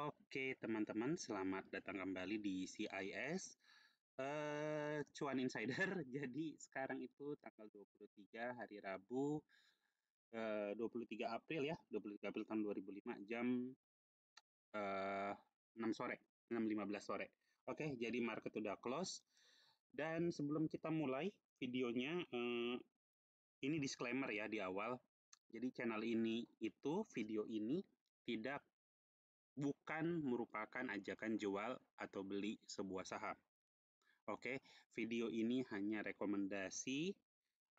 Oke, teman-teman, selamat datang kembali di CIS Cuan Insider. Jadi sekarang itu tanggal 23 hari Rabu, 23 April ya, 23 April tahun 2005 jam 6 sore, 6.15 sore. Oke, jadi market udah close. Dan sebelum kita mulai videonya, ini disclaimer ya di awal. Jadi channel ini video ini bukan merupakan ajakan jual atau beli sebuah saham. Oke, video ini hanya rekomendasi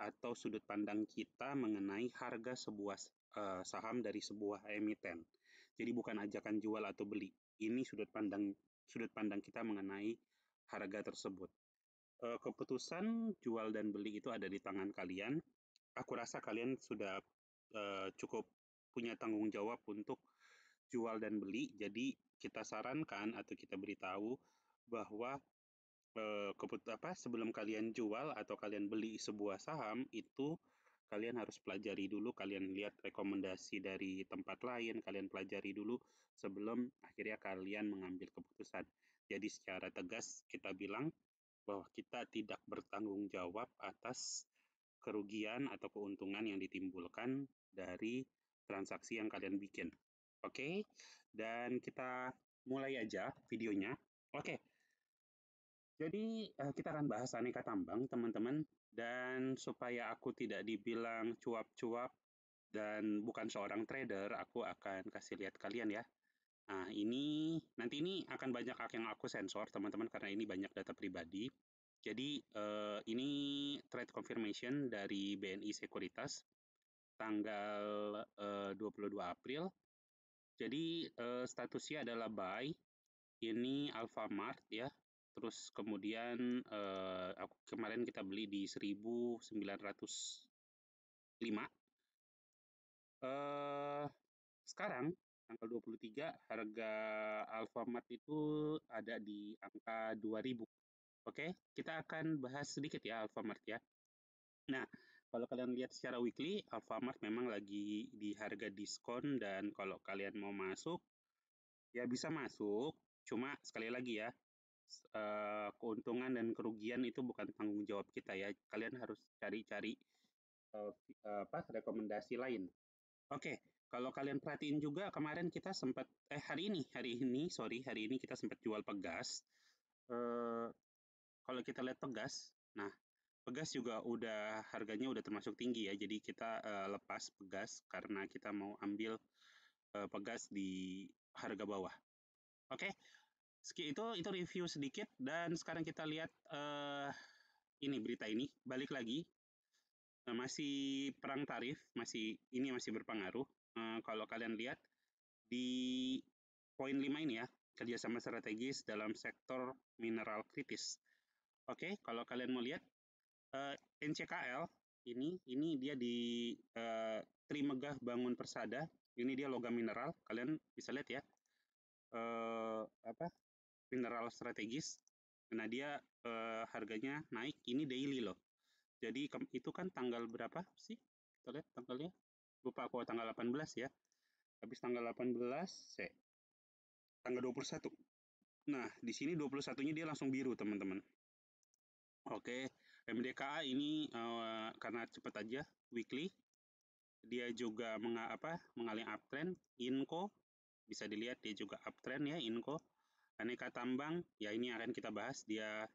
atau sudut pandang kita mengenai harga sebuah saham dari sebuah emiten. Jadi bukan ajakan jual atau beli. Ini sudut pandang kita mengenai harga tersebut. Keputusan jual dan beli itu ada di tangan kalian. Aku rasa kalian sudah cukup punya tanggung jawab untuk jual dan beli. Jadi kita sarankan atau kita beritahu bahwa sebelum kalian jual atau kalian beli sebuah saham itu kalian harus pelajari dulu, kalian lihat rekomendasi dari tempat lain, kalian pelajari dulu sebelum akhirnya kalian mengambil keputusan. Jadi secara tegas kita bilang bahwa kita tidak bertanggung jawab atas kerugian atau keuntungan yang ditimbulkan dari transaksi yang kalian bikin. Oke, dan kita mulai aja videonya. Oke, jadi kita akan bahas aneka tambang, teman-teman. Dan supaya aku tidak dibilang cuap-cuap dan bukan seorang trader, aku akan kasih lihat kalian ya. Nah, nanti ini akan banyak yang aku sensor, teman-teman, karena ini banyak data pribadi. Jadi ini trade confirmation dari BNI Sekuritas tanggal 22 April. Jadi statusnya adalah buy. Ini Alfamart ya. Terus kemudian kemarin kita beli di 1905. Sekarang tanggal 23 harga Alfamart itu ada di angka 2000. Oke, kita akan bahas sedikit ya Alfamart ya. Nah, kalau kalian lihat secara weekly, Alfamart memang lagi di harga diskon dan kalau kalian mau masuk, ya bisa masuk. Cuma sekali lagi ya, keuntungan dan kerugian itu bukan tanggung jawab kita ya. Kalian harus cari-cari rekomendasi lain. Oke, kalau kalian perhatiin juga kemarin kita sempat hari ini kita sempat jual Pegas. Kalau kita lihat Pegas, nah Pegas juga harganya udah termasuk tinggi ya. Jadi kita lepas Pegas karena kita mau ambil Pegas di harga bawah. Oke, itu review sedikit dan sekarang kita lihat ini berita ini balik lagi. Masih perang tarif, ini masih berpengaruh. Kalau kalian lihat di poin 5 ini ya, kerjasama strategis dalam sektor mineral kritis. Oke, kalau kalian mau lihat NCKL ini dia di Trimegah Bangun Persada. Ini dia logam mineral. Kalian bisa lihat ya. Mineral strategis. Nah, dia harganya naik. Ini daily loh. Jadi itu kan tanggal berapa sih? Kita lihat tanggalnya. Lupa aku tanggal 18 ya. Habis tanggal 18, tanggal 21. Nah, di sini 21-nya dia langsung biru, teman-teman. Oke, MDKA ini karena cepat aja weekly. Dia juga mengalami uptrend. Inco bisa dilihat dia juga uptrend ya, Inco. Aneka tambang ya ini akan kita bahas, dia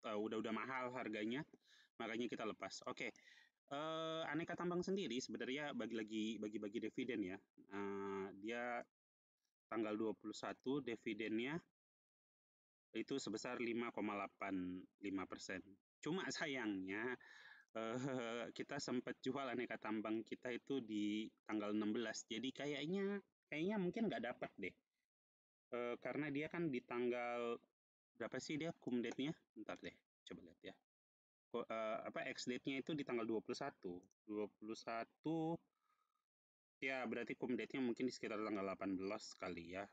udah mahal harganya, makanya kita lepas. Oke. Aneka tambang sendiri sebenarnya bagi dividen ya. Dia tanggal 21 dividennya itu sebesar 5,85%. Cuma sayangnya kita sempat jual aneka tambang kita itu di tanggal 16. Jadi kayaknya mungkin nggak dapat deh. Karena dia kan di tanggal berapa sih dia cum date-nya? Bentar deh, coba lihat ya. Ex date-nya itu di tanggal 21. 21 ya berarti cum date-nya mungkin di sekitar tanggal 18 kali ya.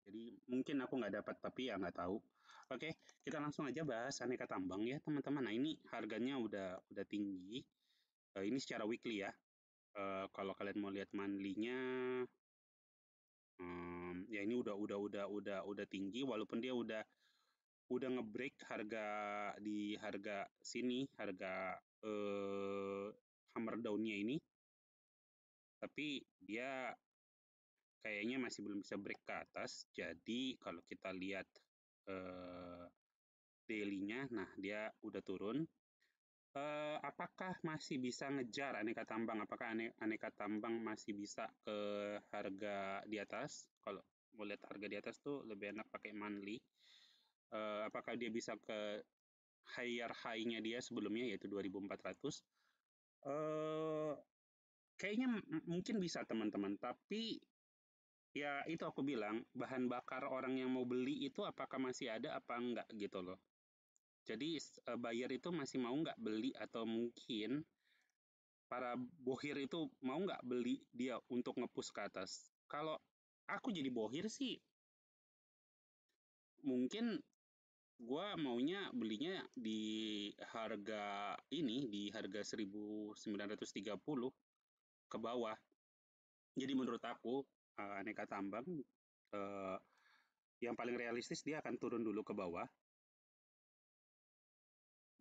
Jadi mungkin aku nggak dapat tapi ya nggak tahu. Oke, kita langsung aja bahas aneka tambang ya teman-teman. Nah ini harganya udah tinggi. Ini secara weekly ya. Kalau kalian mau lihat monthly-nya, ya ini udah tinggi, walaupun dia udah nge-break harga di harga sini, harga hammer down-nya ini, tapi dia kayaknya masih belum bisa break ke atas. Jadi kalau kita lihat daily-nya, nah dia udah turun. Apakah masih bisa ngejar aneka tambang? Apakah aneka tambang masih bisa ke harga di atas? Kalau mau lihat harga di atas tuh lebih enak pakai monthly. Apakah dia bisa ke higher high-nya dia sebelumnya, yaitu 2400? Kayaknya mungkin bisa teman-teman, tapi ya itu aku bilang, bahan bakar orang yang mau beli itu apakah masih ada apa enggak gitu loh. Jadi buyer itu masih mau nggak beli, atau mungkin para bohir itu mau nggak beli dia untuk nge-push ke atas. Kalau aku jadi bohir sih, mungkin gua maunya belinya di harga ini, di harga 1930 ke bawah. Jadi menurut aku aneka tambang yang paling realistis dia akan turun dulu ke bawah,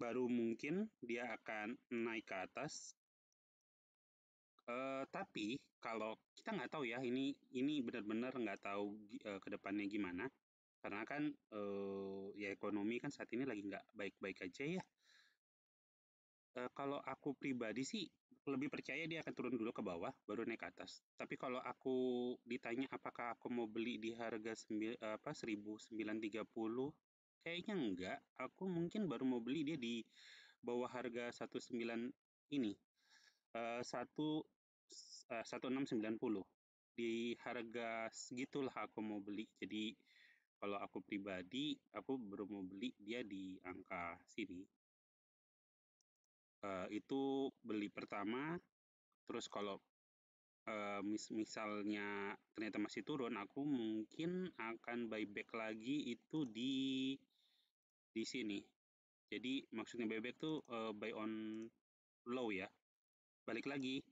baru mungkin dia akan naik ke atas. Tapi kalau kita nggak tahu ya, ini benar-benar nggak tahu ke depannya gimana, karena kan ya ekonomi kan saat ini lagi nggak baik-baik aja ya. Kalau aku pribadi sih lebih percaya dia akan turun dulu ke bawah, baru naik ke atas. Tapi kalau aku ditanya apakah aku mau beli di harga 1930, kayaknya enggak. Aku mungkin baru mau beli dia di bawah harga 19 ini, 1690. Di harga segitulah aku mau beli. Jadi kalau aku pribadi, aku baru mau beli dia di angka sini. Itu beli pertama, terus kalau misalnya ternyata masih turun, aku mungkin akan buyback lagi itu di sini. Jadi maksudnya buyback tuh buy on low ya. Balik lagi,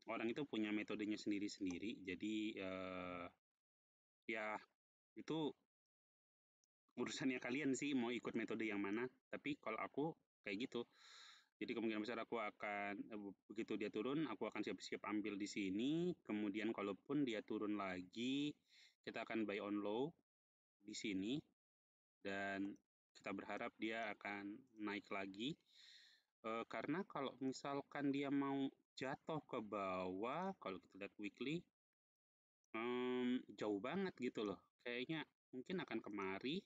orang itu punya metodenya sendiri-sendiri. Jadi ya itu urusannya kalian sih mau ikut metode yang mana. Tapi kalau aku kayak gitu. Jadi kemungkinan besar aku akan begitu dia turun, aku akan siap-siap ambil di sini. Kemudian kalaupun dia turun lagi, kita akan buy on low di sini, dan kita berharap dia akan naik lagi. Karena kalau misalkan dia mau jatuh ke bawah, kalau kita lihat weekly, jauh banget gitu loh. Kayaknya mungkin akan kemari.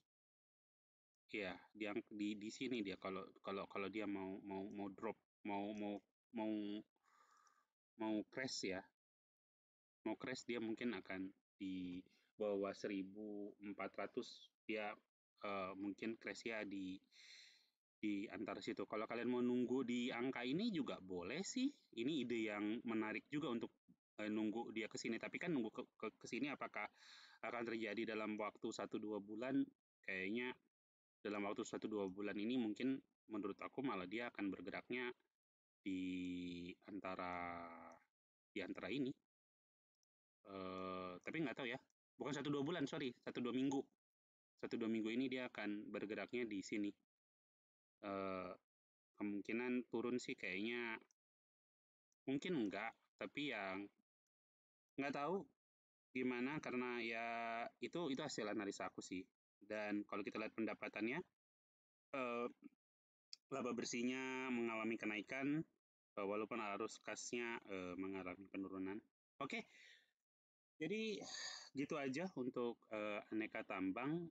Ya, di sini dia kalau kalau dia mau drop, mau mau mau mau crash ya. Mau crash dia mungkin akan di bawah 1400, dia mungkin crash ya di antara situ. Kalau kalian mau nunggu di angka ini juga boleh sih. Ini ide yang menarik juga untuk nunggu dia ke sini. Tapi kan nunggu ke sini apakah akan terjadi dalam waktu 1-2 bulan? Kayaknya dalam waktu 1-2 bulan ini mungkin menurut aku malah dia akan bergeraknya di antara ini. Tapi nggak tahu ya. Bukan 1-2 bulan, sorry, 1-2 minggu. 1-2 minggu ini dia akan bergeraknya di sini. Kemungkinan turun sih kayaknya mungkin enggak, tapi yang nggak tahu gimana, karena ya itu hasil analisa aku sih. Dan kalau kita lihat pendapatannya, laba bersihnya mengalami kenaikan, walaupun arus kasnya mengalami penurunan. Oke, jadi gitu aja untuk aneka tambang.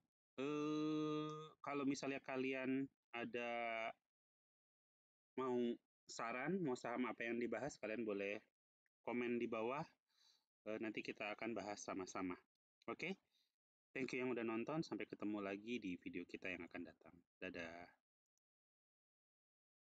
Kalau misalnya kalian ada mau saran, mau saham apa yang dibahas, kalian boleh komen di bawah. Nanti kita akan bahas sama-sama. Oke, thank you yang udah nonton. Sampai ketemu lagi di video kita yang akan datang. Dadah.